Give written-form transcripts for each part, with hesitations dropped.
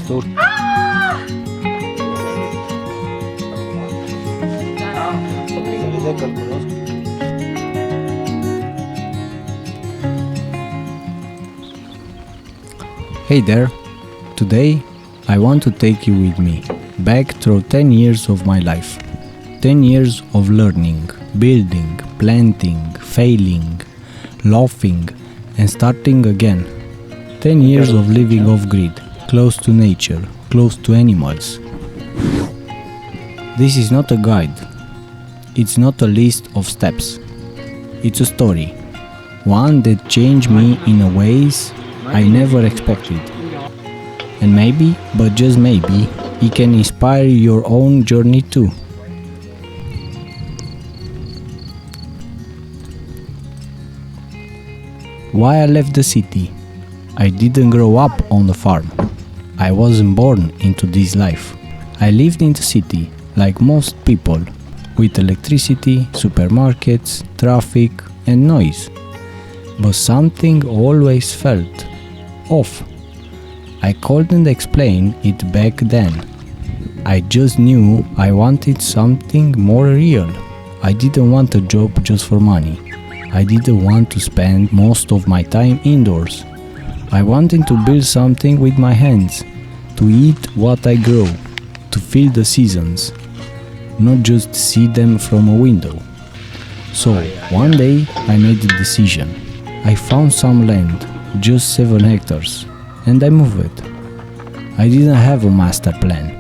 Dur. Hey there. Today I want to take you with me back through 10 years of my life. 10 years of learning, building, planting, failing, laughing and starting again. 10 years of living off-grid, close to nature, close to animals. This is not a guide. It's not a list of steps. It's a story. One that changed me in ways I never expected. And maybe, but just maybe, it can inspire your own journey too. Why I left the city? I didn't grow up on the farm. I wasn't born into this life. I lived in the city, like most people, with electricity, supermarkets, traffic and noise. But something always felt off. I couldn't explain it back then. I just knew I wanted something more real. I didn't want a job just for money. I didn't want to spend most of my time indoors. I wanted to build something with my hands, to eat what I grow, to feel the seasons, not just see them from a window. So, one day I made a decision. I found some land, just 7 hectares, and I moved. I didn't have a master plan,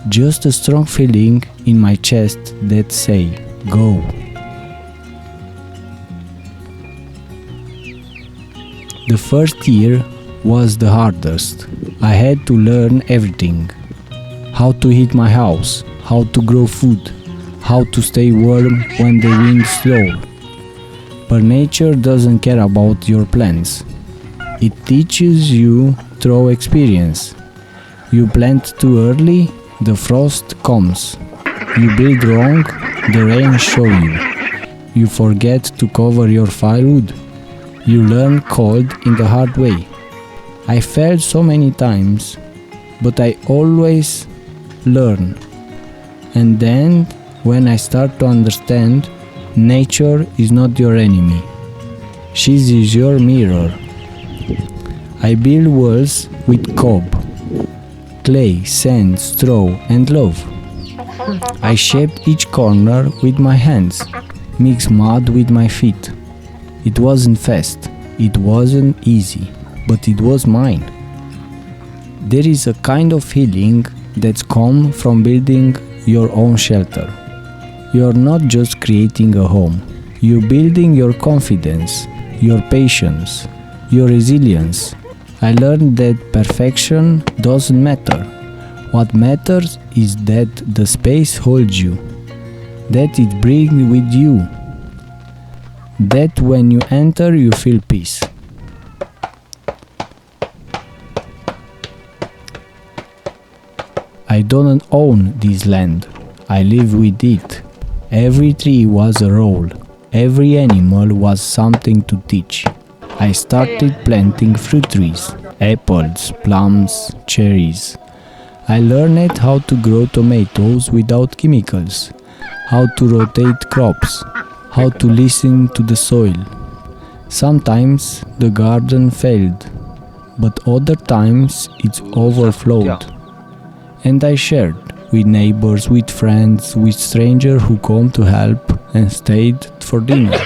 just a strong feeling in my chest that say, go. The first year was the hardest. I had to learn everything. How to heat my house, how to grow food, how to stay warm when the wind's low. But nature doesn't care about your plans. It teaches you through experience. You plant too early, the frost comes. You build wrong, the rain shows you. You forget to cover your firewood. You learn cold in the hard way. I failed so many times, but I always learn. And then, when I start to understand, nature is not your enemy. She is your mirror. I build walls with cob, clay, sand, straw and love. I shaped each corner with my hands, mixed mud with my feet. It wasn't fast, it wasn't easy, but it was mine. There is a kind of healing that's come from building your own shelter. You're not just creating a home, you're building your confidence, your patience, your resilience. I learned that perfection doesn't matter. What matters is that the space holds you, that it brings with you, that when you enter you feel peace. I don't own this land, I live with it. Every tree was a role, every animal was something to teach. I started planting fruit trees, apples, plums, cherries. I learned how to grow tomatoes without chemicals, how to rotate crops, how to listen to the soil. Sometimes the garden failed, but other times it overflowed. And I shared with neighbors, with friends, with strangers who come to help and stayed for dinner.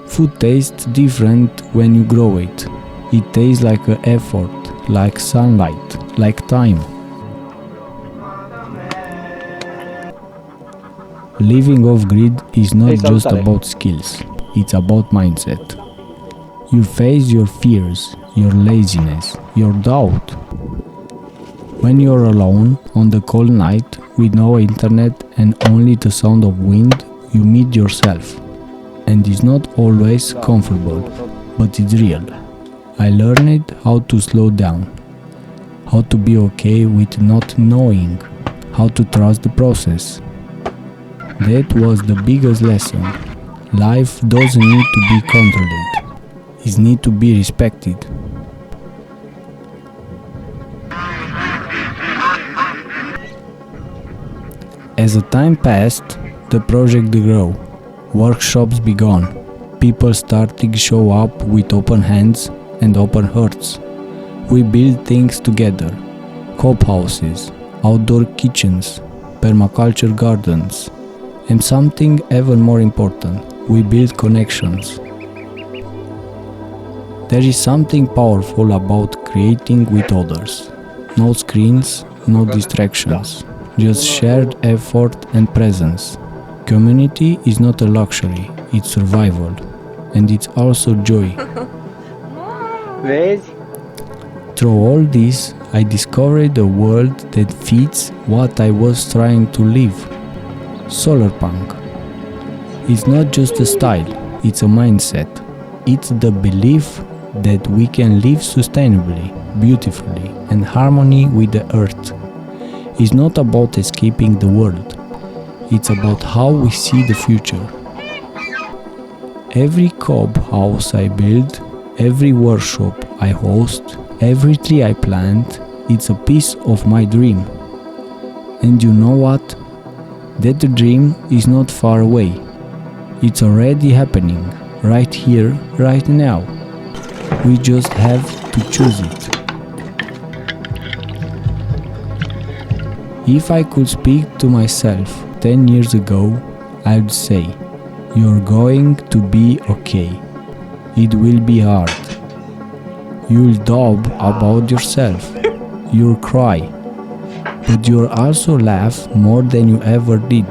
Food tastes different when you grow it. It tastes like an effort, like sunlight, like time. Living off-grid is not just about skills, it's about mindset. You face your fears, your laziness, your doubt. When you're alone on the cold night with no internet and only the sound of wind, you meet yourself. And it's not always comfortable, but it's real. I learned how to slow down, how to be okay with not knowing, how to trust the process. That was the biggest lesson. Life doesn't need to be controlled, it needs to be respected. As the time passed, the project grew. Workshops began. People started to show up with open hands and open hearts. We built things together. Coop houses, outdoor kitchens, permaculture gardens, and something even more important, we build connections. There is something powerful about creating with others. No screens, no distractions, just shared effort and presence. Community is not a luxury, it's survival. And it's also joy. Vezi? Through all this, I discovered a world that fits what I was trying to live. SolarPunk. It's not just a style, it's a mindset. It's the belief that we can live sustainably, beautifully, and harmony with the earth. It's not about escaping the world. It's about how we see the future. Every cob house I build, every workshop I host, every tree I plant, it's a piece of my dream. And you know what? That dream is not far away. It's already happening, right here, right now. We just have to choose it. If I could speak to myself 10 years ago, I'd say, you're going to be okay. It will be hard. You'll doubt about yourself. You'll cry. But you'll also laugh more than you ever did.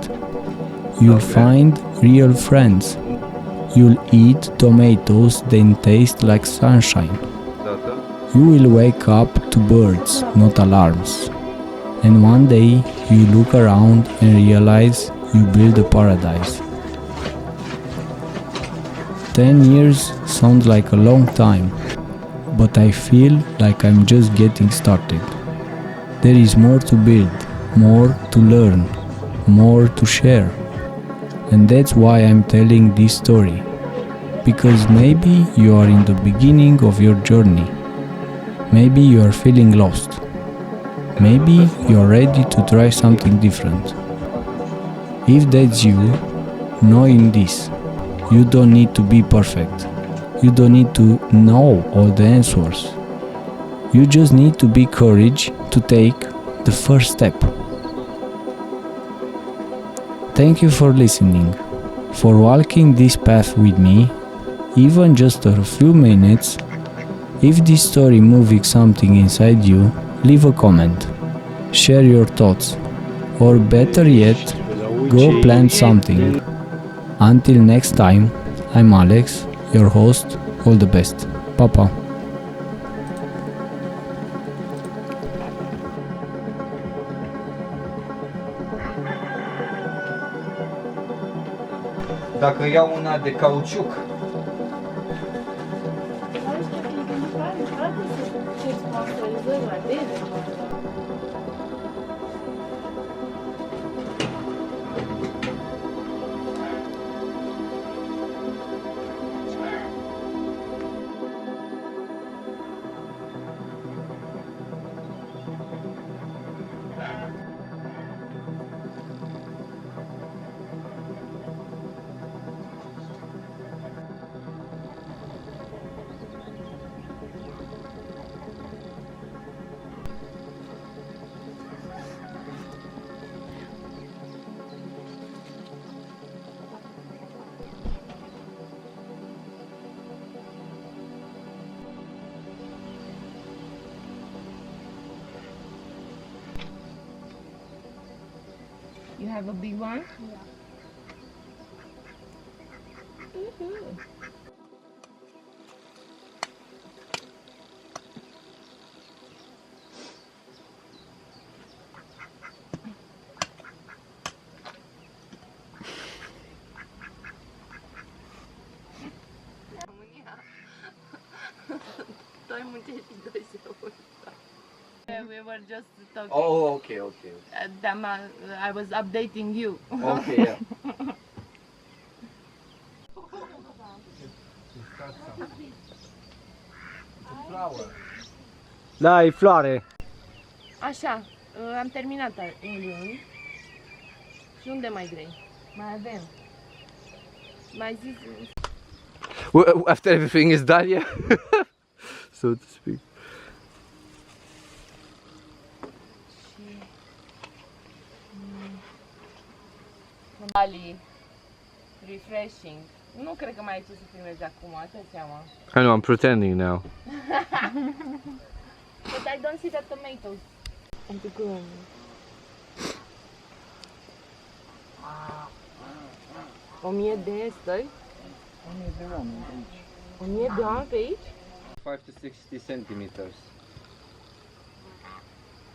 You'll find real friends. You'll eat tomatoes that taste like sunshine. You will wake up to birds, not alarms. And one day you look around and realize you built a paradise. 10 years sounds like a long time, but I feel like I'm just getting started. There is more to build, more to learn, more to share. And that's why I'm telling this story. Because maybe you are in the beginning of your journey. Maybe you are feeling lost. Maybe you are ready to try something different. If that's you, knowing this, you don't need to be perfect. You don't need to know all the answers. You just need to be courage to take the first step. Thank you for listening, for walking this path with me, even just a few minutes. If this story moved something inside you, leave a comment, share your thoughts, or better yet, go plant something. Until next time, I'm Alex, your host. All the best. Pa, pa. Dacă iau una de cauciuc. You have a big one? Yeah. We were just talking. Oh, okay. I was updating you. Okay, yeah. Da, e floare. Așa, am terminat luni. Și unde mai vrei? Mai avem. Mai zis... Well, after everything is done, yeah. So to speak. Bali. Refreshing. Nu cred că mai ai ce să filmezi acum, asta seama. I know, I'm pretending now. But I don't see the tomatoes. Adică... 1000 de stări? 1000 de oameni aici. 1000 de oameni pe aici? 5 to 60 centimeters.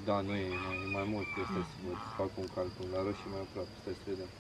Da, nu e mai mult, stai să văd, să fac un calcul, la roșii mai aproape, stai să vedem.